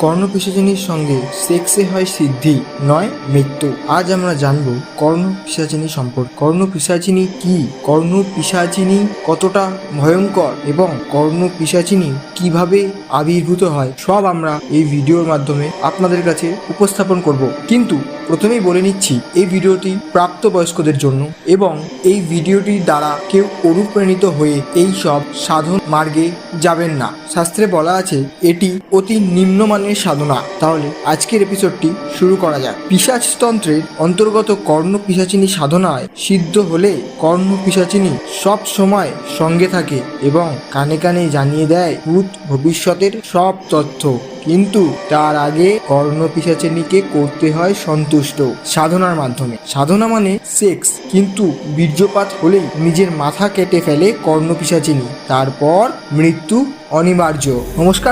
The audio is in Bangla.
কর্ণপিশাচিনীর সঙ্গে সেক্সে হয় সিদ্ধি, নয় মৃত্যু। আজ আমরা জানব কর্ণপিশাচিনী সম্পর্কে। কর্ণপিশাচিনী কি, কর্ণপিশাচিনী কতটা ভয়ঙ্কর এবং কর্ণপিশাচিনী কিভাবে আবির্ভূত হয়, সব আমরা এই ভিডিওর মাধ্যমে আপনাদের কাছে উপস্থাপন করব। কিন্তু প্রথমেই বলে নিচ্ছি, এই ভিডিওটি প্রাপ্তবয়স্কদের জন্য এবং এই ভিডিওটির দ্বারা কেউ অনুপ্রাণিত হয়ে এই সব সাধন মার্গে যাবেন না। শাস্ত্রে বলা আছে এটি অতি নিম্নমানের সাধনা। তাহলে আজকের এপিসোডটি শুরু করা যাক। পিশাচতন্ত্রের অন্তর্গত কর্ণপিশাচিনী সাধনায় সিদ্ধ হলে কর্ণপিশাচিনী সব সময় সঙ্গে থাকে এবং কানে কানে জানিয়ে দেয় ভূত ভবিষ্যতের সব তথ্য। কিন্তু তার আগে কর্ণপিশাচিনীকে করতে হয় সন্তুষ্ট সাধনার মাধ্যমে। সাধনা মানে সেক্স, কিন্তু বীর্যপাত হলেই নিজের মাথা কেটে ফেলে কর্ণপিশাচিনী, তারপর মৃত্যু অনিবার্য। নমস্কার